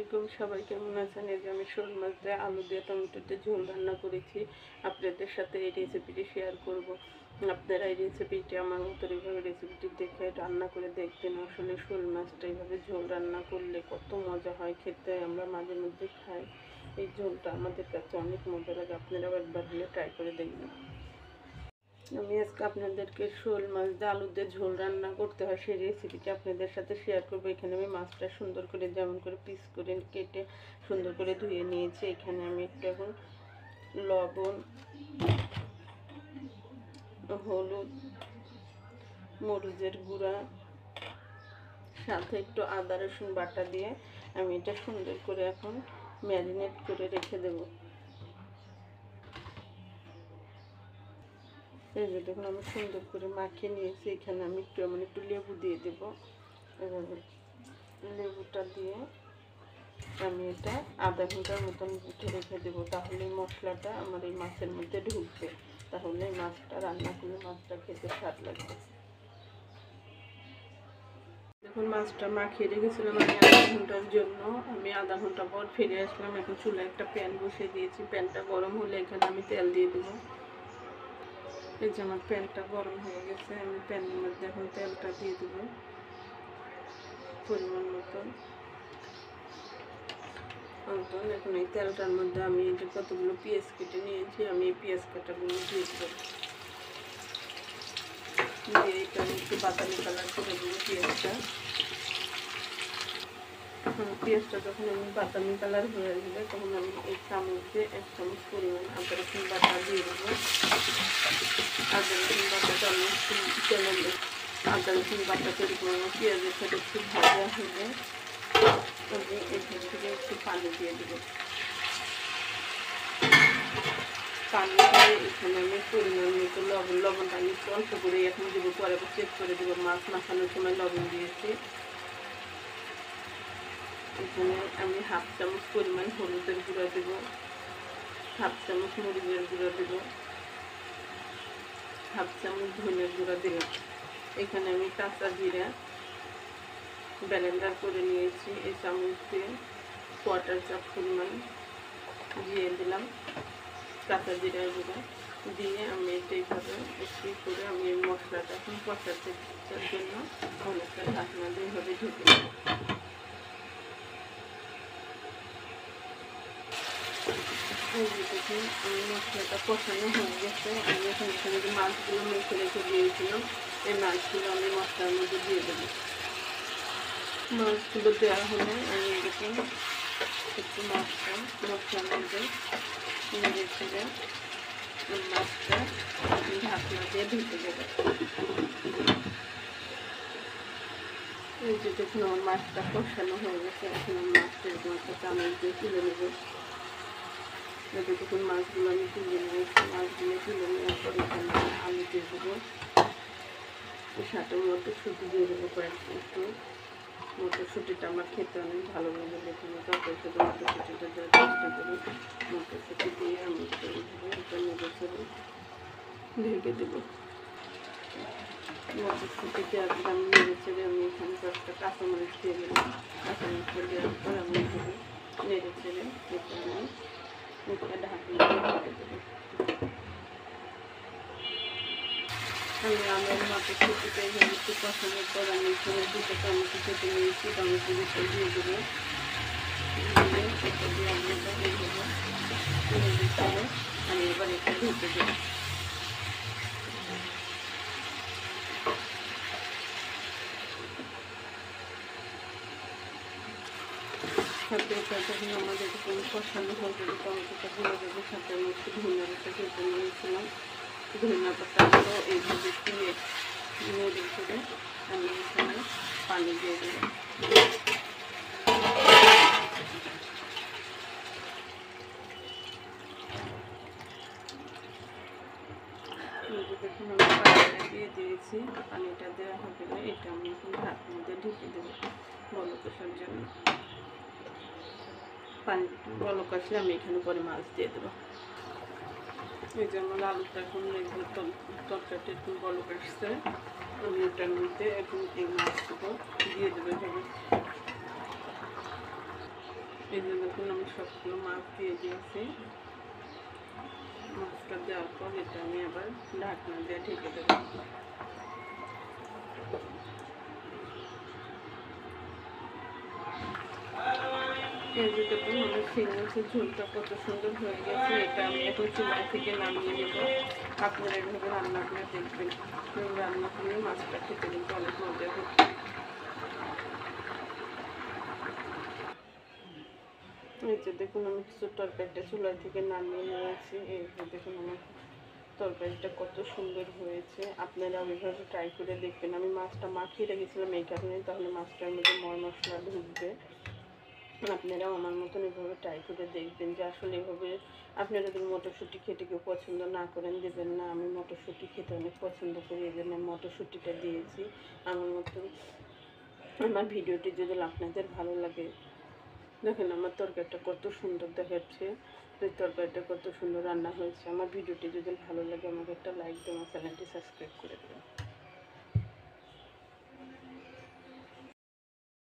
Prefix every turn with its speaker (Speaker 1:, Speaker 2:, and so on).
Speaker 1: আলাইকুম, সবাই কেমন আছেন? এই যে আমি শোল মাছ দিয়ে আলু দিয়ে টমেটোতে ঝোল রান্না করেছি, আপনাদের সাথে এই রেসিপিটি শেয়ার করব। আপনারা এই রেসিপিটি আমার মতো এইভাবে রেসিপিটি দেখে রান্না করে দেখবেন। আসলে শোল মাছটা এইভাবে ঝোল রান্না করলে কত মজা হয় খেতে, আমরা মাঝে মধ্যে খাই। এই ঝোলটা আমাদের কাছে অনেক মজা লাগে, আপনারাও একবার হলে ট্রাই করে দেখবেন। আমি আজকে আপনাদেরকে শোল মাছ দিয়ে আলু দিয়ে ঝোল রান্না করতে হয় সেই রেসিপিটি আপনাদের সাথে শেয়ার করবো। এখানে আমি মাছটা সুন্দর করে যেমন করে পিস করে কেটে সুন্দর করে ধুয়ে নিয়েছি। এখানে আমি একটু এখন লবণ, হলুদ, মরিচের গুঁড়া, সাথে একটু আদা রসুন বাটা দিয়ে আমি এটা সুন্দর করে এখন ম্যারিনেট করে রেখে দেবো। এই যে দেখুন আমি সুন্দর করে মাখিয়ে নিয়েছি। এখানে আমি একটু লেবু দিয়ে দেব। এভাবে লেবুটা দিয়ে আমি এটা আধা ঘন্টার মতন উঠে রেখে দেবো, তাহলে মশলাটা আমার এই মাছের মধ্যে ঢুকবে, তাহলে মাছটা রান্না করলে মাছটা খেতে স্বাদ লাগবে। দেখুন মাছটা মাখিয়ে রেখেছিলাম আমি আধা ঘন্টার জন্য। আমি আধা ঘন্টা পর ফিরে আসলাম। এখন চুলায় একটা প্যান বসিয়ে দিয়েছি। প্যানটা গরম হলে এখানে আমি তেল দিয়ে দেবো। এই যে আমার প্যানটা গরম হয়ে গেছে, আমি প্যানের মধ্যে এখন তেলটা দিয়ে দেবো পরিমাণ মতন। এখন এই তেলটার মধ্যে আমি এই যে কতগুলো পেঁয়াজ কেটে নিয়েছি, আমি এই পেঁয়াজ কাটাগুলো দিয়ে দেবো। দিয়ে এটা একটু বাদামি কালার করে দেবো পেঁয়াজটা। এখন পেঁয়াজটা যখন আমি বাদামি কালার হয়ে যাবে তখন আমি এই চামচ দিয়ে 1 চামচ পরিমাণ আদা রসুন বাটা দিয়ে দেবো। আদা রসুন বাটাটা আমি একটু তেলে আদা রসুন বাটা তৈরি করবো। পেঁয়াজের সাথে একটু ভাজা হলে আমি এখান থেকে একটু পানি দিয়ে দেবো। পানি দিয়ে এখানে আমি পরিমাণ মতো লবণটা আমি একটু অল্প করে এখন দেবো, পরে চেক করে দেবো। মাছ মাখানোর সময় লবণ দিয়েছি। এখানে আমি 1/2 চামচ পরিমাণ হলুদের গুঁড়া দেবো, 1/2 চামচ মরিচের গুঁড়া দেবো, 1/2 চামচ ধনের গুঁড়া দিলাম। এখানে আমি কাঁচা জিরা ব্লেন্ডার করে নিয়েছি, এই চামচ দিয়ে 1/4 কাপ পরিমাণ দিয়ে দিলাম কাঁচা জিরার গুঁড়া দিয়ে আমি এইভাবে একটু করে আমি এই মশলাটা এখন কষাতে জন্য অনেকটা ঢাকনা দিয়ে এইভাবে ঢেকে দেব। এই যে দেখুন আমি মশলাটা কষানো হয়ে গেছে। আমি এখানে যে মাছগুলো মেখে রেখে দিয়েছিলাম এই মাছগুলো আমি মশলার মধ্যে দিয়ে দেবো। মাছগুলো দেওয়া হলে আমি এরকম একটু মশলার মধ্যে নেড়ে ছেড়ে মাছটা ঢাকনা দিয়ে ঢেকে দেবো। এই যে দেখুন আমার মাছটা কষানো হয়ে গেছে। এখন আমি মাছটা এরকম একটা চামচ দিয়ে তুলে নেবো। দেখুন মাছগুলো আমি তুলে নিয়েছি। মাছগুলো তুলে নেওয়ার পর এখানে আলু দিয়ে দেবো, সাথে মটরশুঁটি দিয়ে দেবো কয়েকটা। একটু মটরশুঁটিটা আমার খেতে অনেক ভালো লাগে, দেখুন তরকারির সাথে মটরশুঁটিটা দেওয়ার চেষ্টা করি। মটরশুঁটি দিয়ে আমি এটা নেড়ে ছেড়ে ঢেকে দেবো। মটরশুঁটিতে একদম নেড়ে ছেড়ে আমি এখানে কয়েকটা কাঁচামরিচ দিয়ে দিলাম। কাঁচামরিচটা দেওয়ার পর আমি এখানে নেড়ে ছেড়ে এটা আমি ঢাকনা দিয়ে ঢেকে দেবো। আমি আমার মটরশুঁটিটা এইভাবে একটু কষানোর পর আমি এখানে 2 টমেটো কেটে নিয়েছি, টমেটো দিয়ে দেবো। দিয়ে সেটা দিয়ে আমি এটা এইভাবে নেড়ে ছেড়ে আমি এবার এটা ঢেকে দেবো। সাথে যখন আমাদের যখন কষানো হয়ে যাবে টমেটোটা ধরে যাবে, সাথে আমি একটু ধনিয়া পাতা কেটে নিয়েছিলাম। ধনিয়া পাতাগুলো এইভাবে একটু নেড়ে ছেড়ে আমি এখানে পানি দিয়ে দেবো। দেখুন আমি পানিটা দিয়ে দিয়েছি। পানিটা দেওয়া হবে না, এটা আমি এখন ঢাকনা দিয়ে ঢেকে দেবো বলক আসার জন্য। পানি বলক আসলে আমি এখানে পরে মাছ দিয়ে দেবো। এই যে আমার আলুটা এখন তরকারিটা একটু বলক আসছে, আমি এটার মধ্যে এখন এই মাছগুলো দিয়ে দেবো। এভাবে এই যে দেখুন আমি সবগুলো মাছ দিয়ে দিয়েছি। মাছটা দেওয়ার পর এটা আমি আবার ঢাকনা দিয়ে ঢেকে দেবো। এই যে দেখুন আমার শিং মাছের ঝোলটা কত সুন্দর হয়ে গেছে। এটা আমি এখন চুলা থেকে নামিয়ে নেব। আপনারা এভাবে রান্না করে দেখবেন, রান্না করে মাছটা খেতে কিন্তু অনেক মজা হচ্ছে। এই যে দেখুন আমি কিছু তরকারিটা চুলা থেকে নামিয়ে নিয়েছি। এই যে দেখুন আমার তরকারিটা কত সুন্দর হয়েছে। আপনারা ওইভাবে ট্রাই করে দেখবেন। আমি মাছটা মাখিয়ে রেখেছিলাম এই কারণে, তাহলে মাছটার মধ্যে মশলা ঢুকবে। আপনারাও আমার মতন এভাবে ট্রাই করে দেখবেন যে আসলে এভাবে আপনারা যদি মটরশুঁটি খেতে কেউ পছন্দ না করেন দেবেন না। আমি মটরশুঁটি খেতে অনেক পছন্দ করি, এই জন্য মটরশুঁটিটা দিয়েছি আমার মতন। আমার ভিডিওটি যদি আপনাদের ভালো লাগে, দেখেন আমার তরকারিটা কত সুন্দর দেখাচ্ছে, এই তরকারিটা কত সুন্দর রান্না হয়েছে। আমার ভিডিওটি যদি ভালো লাগে আমাকে একটা লাইক দিয়ে আমার চ্যানেলটি সাবস্ক্রাইব করে দেবেন।